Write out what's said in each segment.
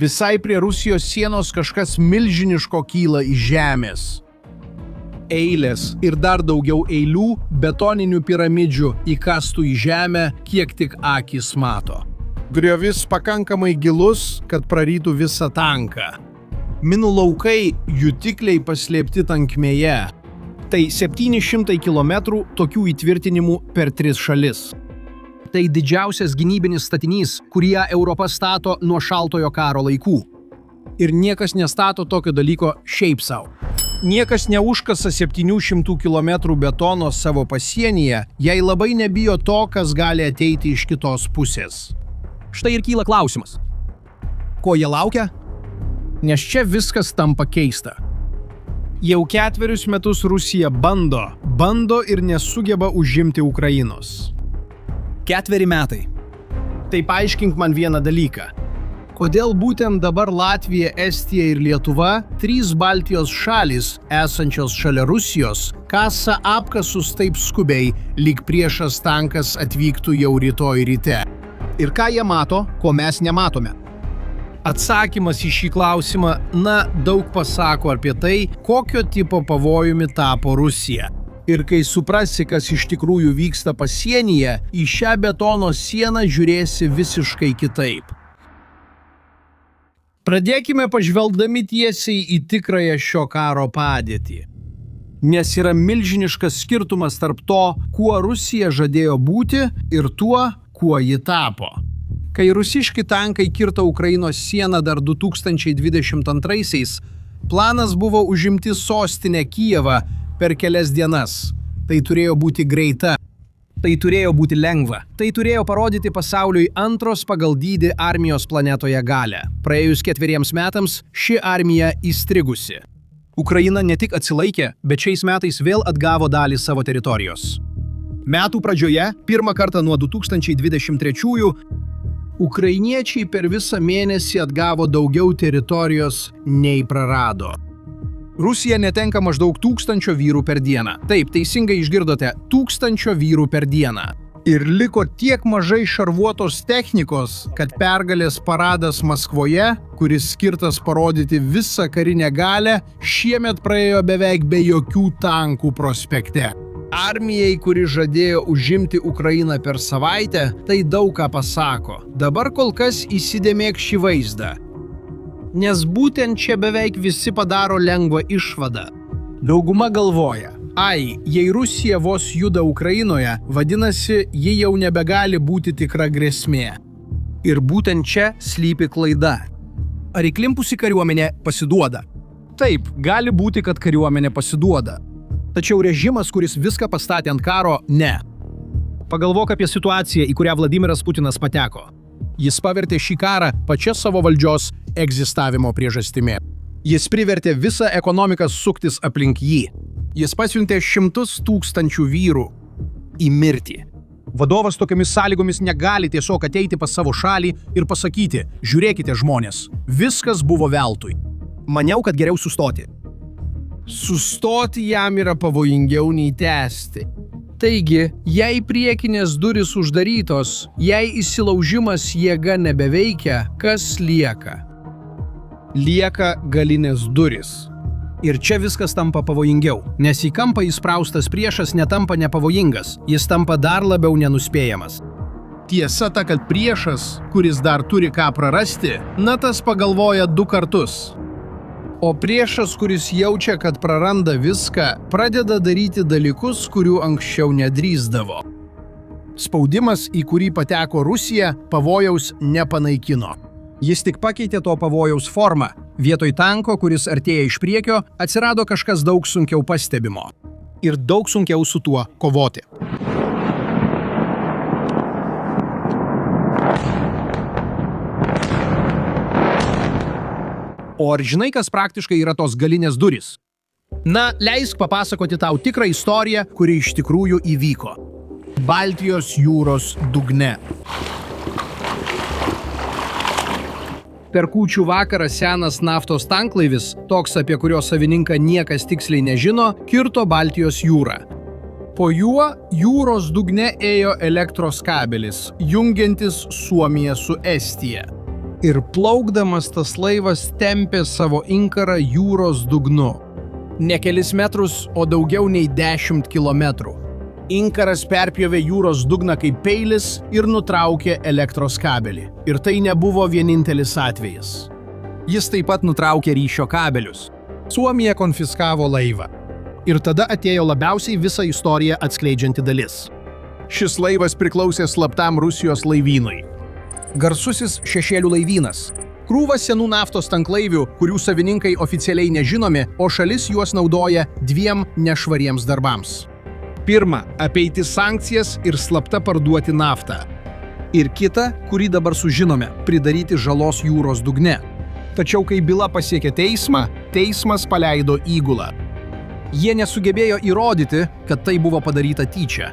Visai prie Rusijos sienos kažkas milžiniško kyla iš žemės. Eilės ir dar daugiau eilių betoninių piramidžių įkastų į žemę, kiek tik akis mato. Griovis pakankamai gilus, kad prarytų visą tanką. Minų laukai, jutikliai paslėpti tankmėje. Tai 700 km tokių įtvirtinimų per 3 šalis. Tai didžiausias gynybinis statinys, kurį Europa stato nuo šaltojo karo laikų. Ir niekas nestato tokio dalyko šiaip sau. Niekas neužkasa 700 km betono savo pasienyje, jei labai nebijo to, kas gali ateiti iš kitos pusės. Štai ir kyla klausimas. Ko jie laukia? Nes čia viskas tampa keista. Jau 4 metus Rusija bando ir nesugeba užimti Ukrainos. 4 metai. Tai paaiškink man vieną dalyką. Kodėl būtent dabar Latvija, Estija ir Lietuva, 3 Baltijos šalys, esančios šalia Rusijos, kasa apkasus taip skubiai, lyg priešas tankas atvyktų jau rytoj ryte? Ir ką jie mato, ko mes nematome? Atsakymas į šį klausimą, daug pasako apie tai, kokio tipo pavojumi tapo Rusija. Ir kai suprasi, kas iš tikrųjų vyksta pasienyje, į šią betono sieną žiūrėsi visiškai kitaip. Pradėkime pažvelgdami tiesiai į tikrąją šio karo padėtį. Nes yra milžiniškas skirtumas tarp to, kuo Rusija žadėjo būti, ir tuo, kuo ji tapo. Kai rusiški tankai kirto Ukrainos sieną dar 2022-aisiais, planas buvo užimti sostinę Kijevą per kelias dienas. Tai turėjo būti greita. Tai turėjo būti lengva. Tai turėjo parodyti pasauliui antros pagal dydį armijos planetoje galę. Praėjus 4 metams ši armija įstrigusi. Ukraina ne tik atsilaikė, bet šiais metais vėl atgavo dalį savo teritorijos. Metų pradžioje, pirmą kartą nuo 2023-ųjų, ukrainiečiai per visą mėnesį atgavo daugiau teritorijos nei prarado. Rusija netenka maždaug 1000 vyrų per dieną. Taip, teisingai išgirdote, 1000 vyrų per dieną. Ir liko tiek mažai šarvuotos technikos, kad pergalės paradas Maskvoje, kuris skirtas parodyti visą karinę galią, šiemet praėjo beveik be jokių tankų prospekte. Armijai, kuri žadėjo užimti Ukrainą per savaitę, tai daug ką pasako. Dabar kol kas įsidėmėk šį vaizdą. Nes būtent čia beveik visi padaro lengvą išvadą. Dauguma galvoja, jei Rusija vos juda Ukrainoje, vadinasi, ji jau nebegali būti tikra grėsmė. Ir būtent čia slypi klaida. Ar įklimpusi kariuomenė pasiduoda? Taip, gali būti, kad kariuomenė pasiduoda. Tačiau režimas, kuris viską pastatė ant karo, ne. Pagalvok apie situaciją, į kurią Vladimiras Putinas pateko. Jis pavertė šį karą pačia savo valdžios egzistavimo priežastimi. Jis privertė visą ekonomiką suktis aplink jį. Jis pasiuntė 100 000 vyrų į mirtį. Vadovas tokiamis sąlygomis negali tiesiog ateiti pas savo šalį ir pasakyti, žiūrėkite žmonės, viskas buvo veltui. Maniau, kad geriau sustoti. Sustoti jam yra pavojingiau nei tęsti. Taigi, jei priekinės durys uždarytos, jei įsilaužimas jėga nebeveikia, kas lieka? Lieka galinės durys. Ir čia viskas tampa pavojingiau, nes į kampą įspraustas priešas netampa nepavojingas, jis tampa dar labiau nenuspėjamas. Tiesa ta, kad priešas, kuris dar turi ką prarasti, tas pagalvoja 2 kartus. O priešas, kuris jaučia, kad praranda viską, pradeda daryti dalykus, kurių anksčiau nedrįsdavo. Spaudimas, į kurį pateko Rusija, pavojaus nepanaikino. Jis tik pakeitė to pavojaus formą. Vietoj tanko, kuris artėja iš priekio, atsirado kažkas daug sunkiau pastebimo. Ir daug sunkiau su tuo kovoti. O ar žinai, kas praktiškai yra tos galinės durys? Leisk papasakoti tau tikrą istoriją, kuri iš tikrųjų įvyko. Baltijos jūros dugne. Per kūčių vakarą senas naftos tanklaivis, toks apie kurio savininką niekas tiksliai nežino, kirto Baltijos jūrą. Po juo jūros dugne ėjo elektros kabelis, jungiantis Suomiją su Estija. Ir plaukdamas tas laivas tempė savo inkarą jūros dugnu. Ne kelis metrus, o daugiau nei 10 kilometrų. Inkaras perpjovė jūros dugną kaip peilis ir nutraukė elektros kabelį. Ir tai nebuvo vienintelis atvejis. Jis taip pat nutraukė ryšio kabelius. Suomija konfiskavo laivą. Ir tada atėjo labiausiai visą istoriją atskleidžianti dalis. Šis laivas priklausė slaptam Rusijos laivynui. Garsusis šešėlių laivynas. Krūva senų naftos tanklaivių, kurių savininkai oficialiai nežinomi, o šalis juos naudoja 2 nešvariems darbams. Pirma, apeiti sankcijas ir slapta parduoti naftą. Ir kita, kurį dabar sužinome, pridaryti žalos jūros dugne. Tačiau kai byla pasiekė teismą, teismas paleido įgulą. Jie nesugebėjo įrodyti, kad tai buvo padaryta tyčia.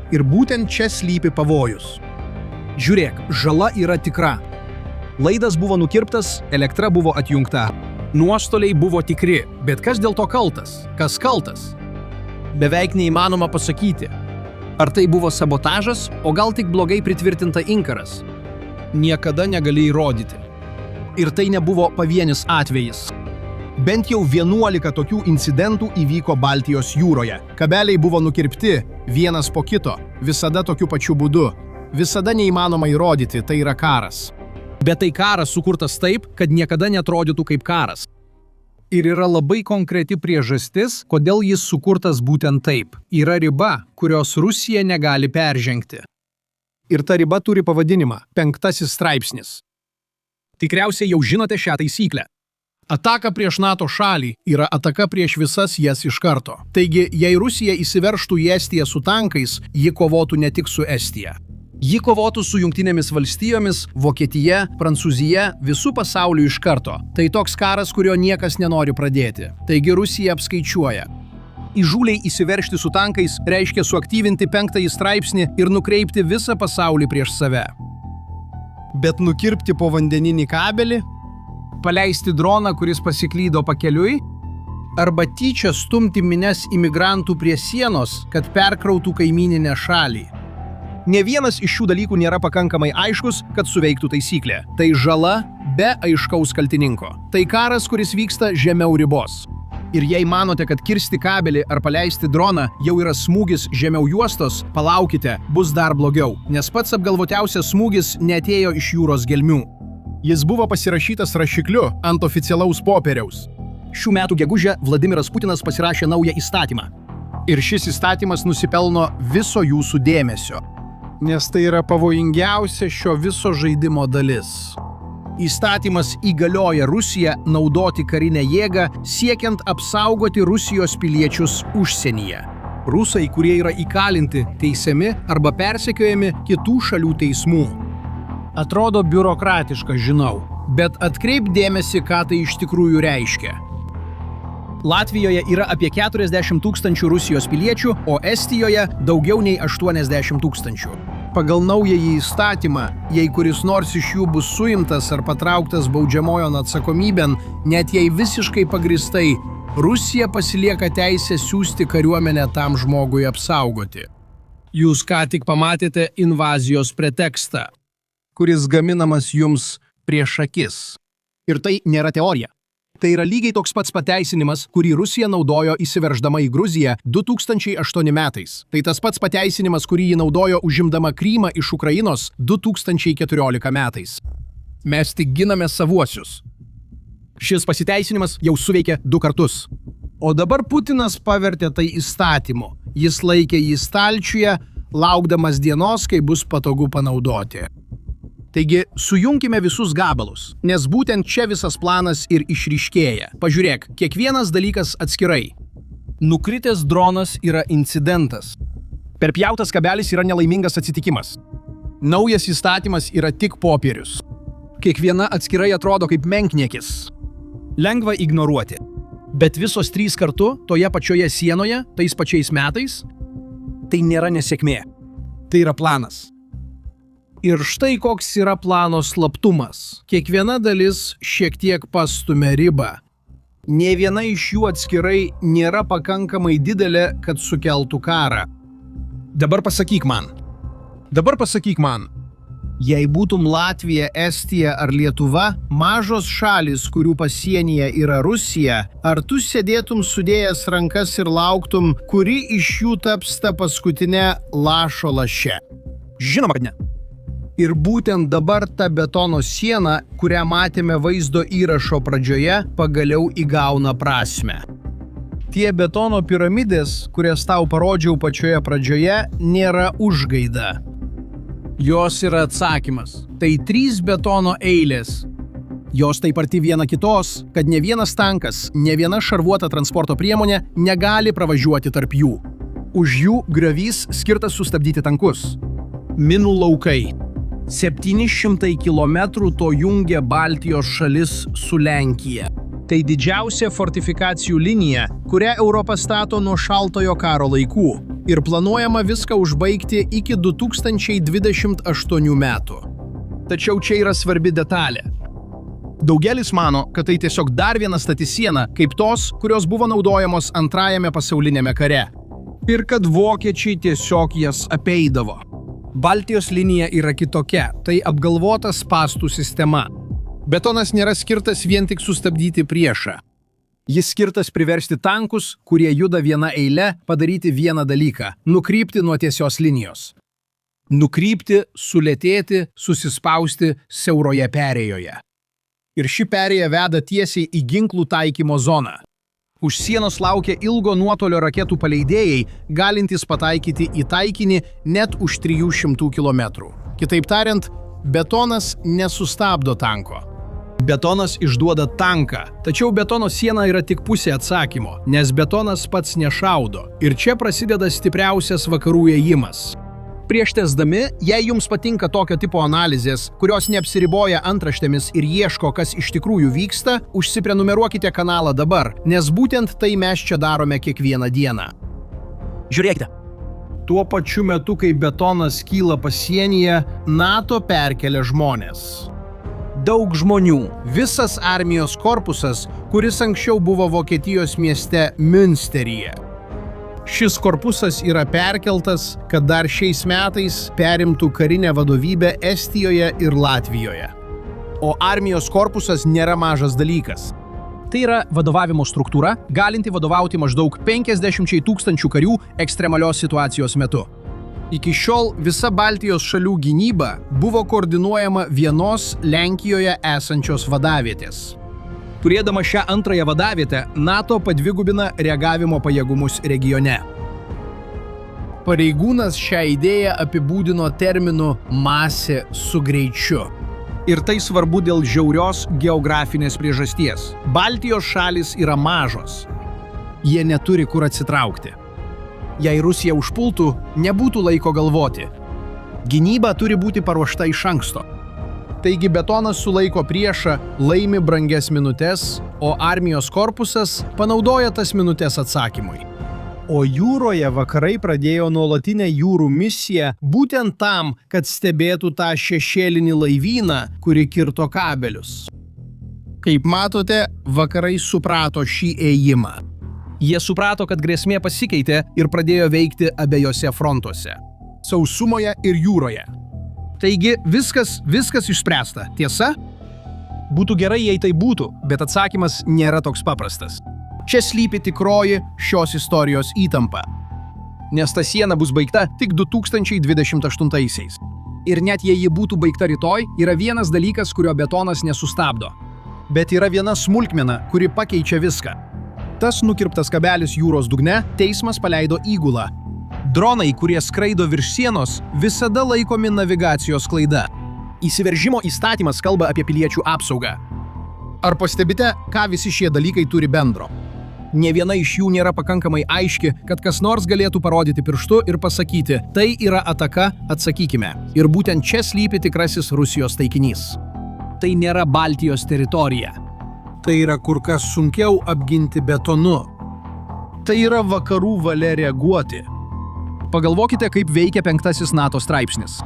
Ir būtent čia slypi pavojus. Žiūrėk, žala yra tikra. Laidas buvo nukirptas, elektra buvo atjungta. Nuostoliai buvo tikri, bet kas dėl to kaltas? Kas kaltas? Beveik neįmanoma pasakyti. Ar tai buvo sabotažas, o gal tik blogai pritvirtinta inkaras? Niekada negali įrodyti. Ir tai nebuvo pavienis atvejis. Bent jau 11 tokių incidentų įvyko Baltijos jūroje. Kabeliai buvo nukirpti, vienas po kito, visada tokiu pačiu būdu. Visada neįmanoma įrodyti, tai yra karas. Bet tai karas sukurtas taip, kad niekada neatrodytų kaip karas. Ir yra labai konkreti priežastis, kodėl jis sukurtas būtent taip. Yra riba, kurios Rusija negali peržengti. Ir ta riba turi pavadinimą – 5 straipsnis. Tikriausiai jau žinote šią taisyklę. Ataka prieš NATO šalį yra ataka prieš visas jas iš karto. Taigi, jei Rusija įsiveržtų į Estiją su tankais, ji kovotų ne tik su Estija. Ji kovotų su Jungtinėmis valstijomis, Vokietija, Prancūzija, visų pasauliu iš karto. Tai toks karas, kurio niekas nenori pradėti. Taigi Rusija apskaičiuoja. Įžūliai įsiveržti su tankais reiškia suaktyvinti 5 straipsnį ir nukreipti visą pasaulį prieš save. Bet nukirpti povandeninį kabelį, paleisti droną, kuris pasiklydo pakeliui, arba tyčia stumti minias imigrantų prie sienos, kad perkrautų kaimyninę šalį. Ne vienas iš šių dalykų nėra pakankamai aiškus, kad suveiktų taisyklė. Tai žala be aiškaus kaltininko. Tai karas, kuris vyksta žemiau ribos. Ir jei manote, kad kirsti kabelį ar paleisti droną jau yra smūgis žemiau juostos, palaukite, bus dar blogiau, nes pats apgalvotiausias smūgis neatėjo iš jūros gelmių. Jis buvo pasirašytas rašikliu ant oficialaus popieriaus. Šių metų gegužę Vladimiras Putinas pasirašė naują įstatymą. Ir šis įstatymas nusipelno viso jūsų dėmesio. Nes tai yra pavojingiausia šio viso žaidimo dalis. Įstatymas įgalioja Rusiją naudoti karinę jėgą, siekiant apsaugoti Rusijos piliečius užsienyje. Rusai, kurie yra įkalinti, teisiami arba persekiojami kitų šalių teismų. Atrodo biurokratiška, žinau, bet atkreip dėmesį, ką tai iš tikrųjų reiškia. Latvijoje yra apie 40 000 Rusijos piliečių, o Estijoje daugiau nei 80 000. Pagal naująjį įstatymą, jei kuris nors iš jų bus suimtas ar patrauktas baudžiamojon atsakomybėn, net jei visiškai pagristai, Rusija pasilieka teisę siųsti kariuomenę tam žmogui apsaugoti. Jūs ką tik pamatėte invazijos pretekstą, kuris gaminamas jums prieš akis. Ir tai nėra teorija. Tai yra lygiai toks pats pateisinimas, kurį Rusija naudojo įsiverždama į Gruziją 2008 metais. Tai tas pats pateisinimas, kurį ji naudojo užimdama Krymą iš Ukrainos 2014 metais. Mes tik giname savuosius. Šis pasiteisinimas jau suveikė 2 kartus. O dabar Putinas pavertė tai įstatymu. Jis laikė jį stalčiuje, laukdamas dienos, kai bus patogu panaudoti. Taigi, sujunkime visus gabalus, nes būtent čia visas planas ir išryškėja. Pažiūrėk, kiekvienas dalykas atskirai. Nukritęs dronas yra incidentas. Perpjautas kabelis yra nelaimingas atsitikimas. Naujas įstatymas yra tik popierius. Kiekviena atskirai atrodo kaip menkniekis. Lengva ignoruoti. Bet visos 3 kartu, toje pačioje sienoje, tais pačiais metais, tai nėra nesėkmė. Tai yra planas. Ir štai koks yra plano slaptumas. Kiekviena dalis šiek tiek pastumia ribą. Nė viena iš jų atskirai nėra pakankamai didelė, kad sukeltų karą. Dabar pasakyk man. Jei būtum Latvija, Estija ar Lietuva, mažos šalis, kurių pasienyje yra Rusija, ar tu sėdėtum sudėjęs rankas ir lauktum, kuri iš jų taps ta paskutinė lašo laše? Žinoma, kad ne. Ir būtent dabar ta betono siena, kurią matėme vaizdo įrašo pradžioje, pagaliau įgauna prasmę. Tie betono piramidės, kurias tau parodžiau pačioje pradžioje, nėra užgaida. Jos yra atsakymas. Tai 3 betono eilės. Jos taip arti viena kitos, kad ne vienas tankas, ne viena šarvuota transporto priemonė negali pravažiuoti tarp jų. Už jų griovys skirtas sustabdyti tankus. Minų laukai. 700 kilometrų to jungia Baltijos šalis su Lenkija. Tai didžiausia fortifikacijų linija, kurią Europa stato nuo Šaltojo karo laikų ir planuojama viską užbaigti iki 2028 metų. Tačiau čia yra svarbi detalė. Daugelis mano, kad tai tiesiog dar viena stati siena, kaip tos, kurios buvo naudojamos Antrajame pasaulinėme kare. Ir kad vokiečiai tiesiog jas apeidavo. Baltijos linija yra kitokia, tai apgalvota spąstų sistema. Betonas nėra skirtas vien tik sustabdyti priešą. Jis skirtas priversti tankus, kurie juda viena eile, padaryti vieną dalyką – nukrypti nuo tiesios linijos. Nukrypti, sulėtėti, susispausti siauroje perėjoje. Ir ši perėja veda tiesiai į ginklų taikymo zoną. Už sienos laukia ilgo nuotolio raketų paleidėjai, galintys pataikyti į taikinį net už 300 km. Kitaip tariant, betonas nesustabdo tanko. Betonas išduoda tanką, tačiau betono siena yra tik pusė atsakymo, nes betonas pats nešaudo. Ir čia prasideda stipriausias vakarų ėjimas. Prieš tesdami, jei jums patinka tokio tipo analizės, kurios neapsiriboja antraštėmis ir ieško, kas iš tikrųjų vyksta, užsiprenumeruokite kanalą dabar, nes būtent tai mes čia darome kiekvieną dieną. Žiūrėkite. Tuo pačiu metu, kai betonas kyla pasienyje, NATO perkelia žmonės. Daug žmonių, visas armijos korpusas, kuris anksčiau buvo Vokietijos mieste Münsteryje. Šis korpusas yra perkeltas, kad dar šiais metais perimtų karinę vadovybę Estijoje ir Latvijoje. O armijos korpusas nėra mažas dalykas. Tai yra vadovavimo struktūra, galinti vadovauti maždaug 50 000 karių ekstremalios situacijos metu. Iki šiol visa Baltijos šalių gynyba buvo koordinuojama vienos Lenkijoje esančios vadavietės. Turėdama šią antrąją vadavietę, NATO padvigubina reagavimo pajėgumus regione. Pareigūnas šią idėją apibūdino terminu masė su greičiu. Ir tai svarbu dėl žiaurios geografinės priežasties. Baltijos šalys yra mažos. Jie neturi kur atsitraukti. Jei Rusija užpultų, nebūtų laiko galvoti. Gynyba turi būti paruošta iš anksto. Taigi betonas sulaiko priešą, laimi brangias minutes, o armijos korpusas panaudoja tas minutes atsakymui. O jūroje vakarai pradėjo nuolatinę jūrų misiją būtent tam, kad stebėtų tą šešėlinį laivyną, kuri kirto kabelius. Kaip matote, vakarai suprato šį ėjimą. Jie suprato, kad grėsmė pasikeitė ir pradėjo veikti abiejose frontuose – sausumoje ir jūroje. Taigi viskas išspręsta, tiesa? Būtų gerai, jei tai būtų, bet atsakymas nėra toks paprastas. Čia slypi tikroji šios istorijos įtampa. Nes ta siena bus baigta tik 2028-aisiais. Ir net jei ji būtų baigta rytoj, yra vienas dalykas, kurio betonas nesustabdo. Bet yra viena smulkmena, kuri pakeičia viską. Tas nukirptas kabelis jūros dugne teismas paleido įgulą. Dronai, kurie skraido virš sienos, visada laikomi navigacijos klaida. Įsiveržimo įstatymas kalba apie piliečių apsaugą. Ar pastebite, ką visi šie dalykai turi bendro? Nė viena iš jų nėra pakankamai aiški, kad kas nors galėtų parodyti pirštu ir pasakyti, tai yra ataka, atsakykime. Ir būtent čia slypi tikrasis Rusijos taikinys. Tai nėra Baltijos teritorija. Tai yra kur kas sunkiau apginti betonu. Tai yra vakarų valia reaguoti. Pagalvokite, kaip veikia 5 NATO straipsnis.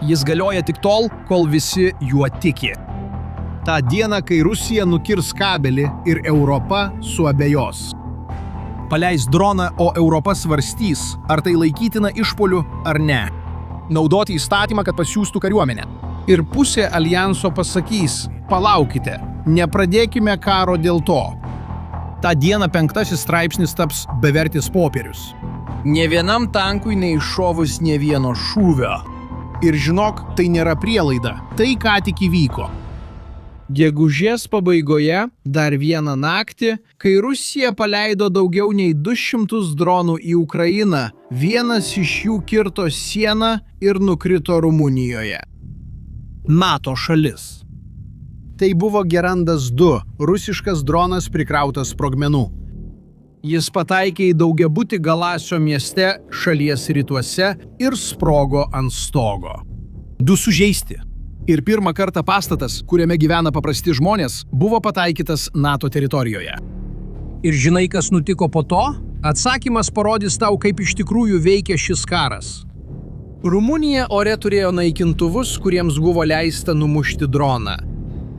Jis galioja tik tol, kol visi juo tiki. Ta diena, kai Rusija nukirs kabelį ir Europa suabejos. Paleis droną, o Europa svarstys, ar tai laikytina išpuoliu ar ne. Naudoti įstatymą, kad pasiųstų kariuomenę. Ir pusė alijanso pasakys, palaukite, nepradėkime karo dėl to. Ta diena 5 straipsnis taps bevertis popierius. Ne vienam tankui neiššovus ne vieno šūvio. Ir žinok, tai nėra prielaida, tai ką tik įvyko. Gegužės pabaigoje, dar vieną naktį, kai Rusija paleido daugiau nei 200 dronų į Ukrainą, vienas iš jų kirto sieną ir nukrito Rumunijoje. NATO šalis. Tai buvo Gerandas 2, rusiškas dronas prikrautas sprogmenų. Jis pataikė į daugiabutį Galasio mieste šalies rytuose ir sprogo ant stogo. 2 sužeisti. Ir pirmą kartą pastatas, kuriame gyvena paprasti žmonės, buvo pataikytas NATO teritorijoje. Ir žinai, kas nutiko po to? Atsakymas parodys tau, kaip iš tikrųjų veikia šis karas. Rumunija ore turėjo naikintuvus, kuriems buvo leista numušti droną.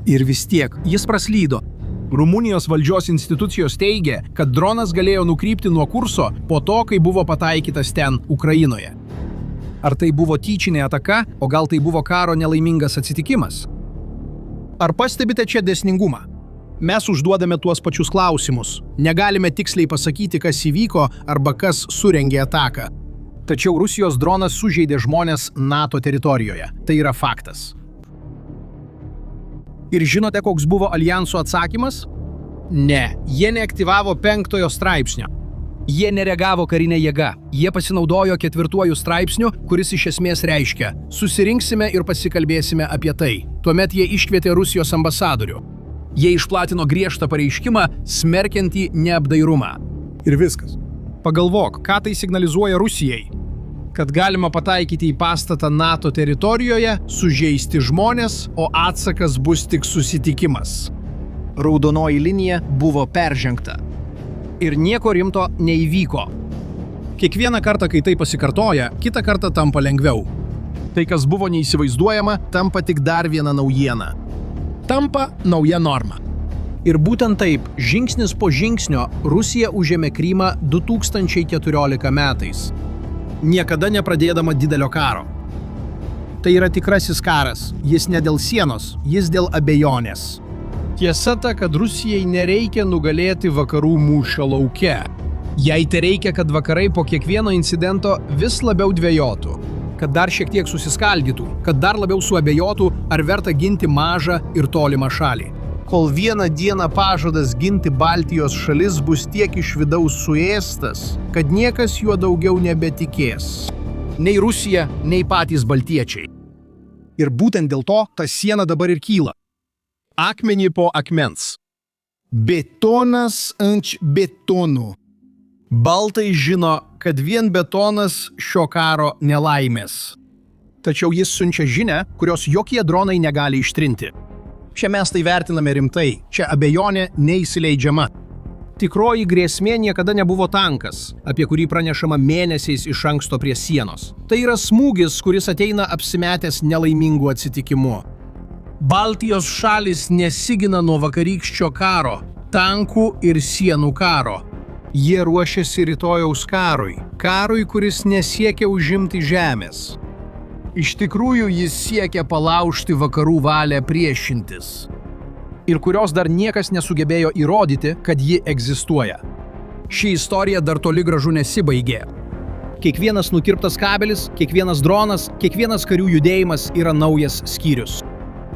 Ir vis tiek jis praslydo. Rumunijos valdžios institucijos teigia, kad dronas galėjo nukrypti nuo kurso po to, kai buvo pataikytas ten, Ukrainoje. Ar tai buvo tyčinė ataka, o gal tai buvo karo nelaimingas atsitikimas? Ar pastebite čia dėsningumą? Mes užduodame tuos pačius klausimus. Negalime tiksliai pasakyti, kas įvyko arba kas surengė ataką. Tačiau Rusijos dronas sužeidė žmonės NATO teritorijoje. Tai yra faktas. Ir žinote, koks buvo alijanso atsakymas? Ne, jie neaktyvavo 5 straipsnio. Jie nereagavo karinė jėga. Jie pasinaudojo 4 straipsniu, kuris iš esmės reiškia: susirinksime ir pasikalbėsime apie tai. Tuomet jie iškvietė Rusijos ambasadorių. Jie išplatino griežtą pareiškimą, smerkiantį neapdairumą. Ir viskas. Pagalvok, ką tai signalizuoja Rusijai? Kad galima pataikyti į pastatą NATO teritorijoje, sužeisti žmonės, o atsakas bus tik susitikimas. Raudonoji linija buvo peržengta. Ir nieko rimto neįvyko. Kiekvieną kartą, kai tai pasikartoja, kitą kartą tampa lengviau. Tai, kas buvo neįsivaizduojama, tampa tik dar viena naujiena. Tampa nauja norma. Ir būtent taip, žingsnis po žingsnio, Rusija užėmė Krymą 2014 metais. Niekada nepradėdama didelio karo. Tai yra tikrasis karas. Jis ne dėl sienos, jis dėl abejonės. Tiesa ta, kad Rusijai nereikia nugalėti vakarų mūšio lauke. Jai tai reikia, kad vakarai po kiekvieno incidento vis labiau dvejotų. Kad dar šiek tiek susiskaldytų, kad dar labiau suabejotų, ar verta ginti mažą ir tolimą šalį. Kol vieną dieną pažadas ginti Baltijos šalis bus tiek iš vidaus suėstas, kad niekas juo daugiau nebetikės. Nei Rusija, nei patys baltiečiai. Ir būtent dėl to ta siena dabar ir kyla. Akmenį po akmens. Betonas ant betonų. Baltai žino, kad vien betonas šio karo nelaimės. Tačiau jis siunčia žinią, kurios jokie dronai negali ištrinti. Čia mes tai vertiname rimtai, čia abejonė neįsileidžiama. Tikroji grėsmė niekada nebuvo tankas, apie kurį pranešama mėnesiais iš anksto prie sienos. Tai yra smūgis, kuris ateina apsimetęs nelaimingu atsitikimu. Baltijos šalis nesigina nuo vakarykščio karo, tankų ir sienų karo. Jie ruošiasi rytojaus karui, kuris nesiekia užimti žemės. Iš tikrųjų, jis siekia palaužti vakarų valią priešintis. Ir kurios dar niekas nesugebėjo įrodyti, kad ji egzistuoja. Ši istorija dar toli gražu nesibaigė. Kiekvienas nukirptas kabelis, kiekvienas dronas, kiekvienas karių judėjimas yra naujas skyrius.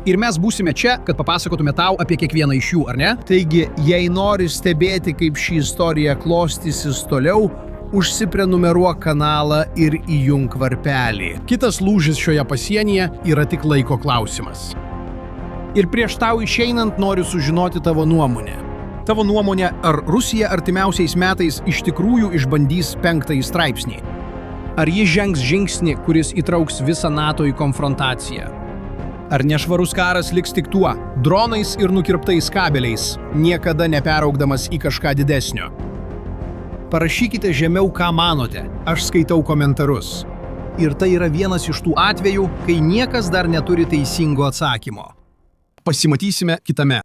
Ir mes būsime čia, kad papasakotume tau apie kiekvieną iš jų, ar ne? Taigi, jei nori stebėti, kaip ši istorija klostysis toliau, užsiprenumeruok kanalą ir įjunk varpelį. Kitas lūžis šioje pasienyje yra tik laiko klausimas. Ir prieš tau išeinant noriu sužinoti tavo nuomonę. Tavo nuomonė, ar Rusija artimiausiais metais iš tikrųjų išbandys 5 straipsnį? Ar ji žengs žingsnį, kuris įtrauks visą NATO į konfrontaciją? Ar nešvarus karas liks tik tuo, dronais ir nukirptais kabeliais, niekada neperaugdamas į kažką didesnio? Parašykite žemiau, ką manote, aš skaitau komentarus. Ir tai yra vienas iš tų atvejų, kai niekas dar neturi teisingo atsakymo. Pasimatysime kitame.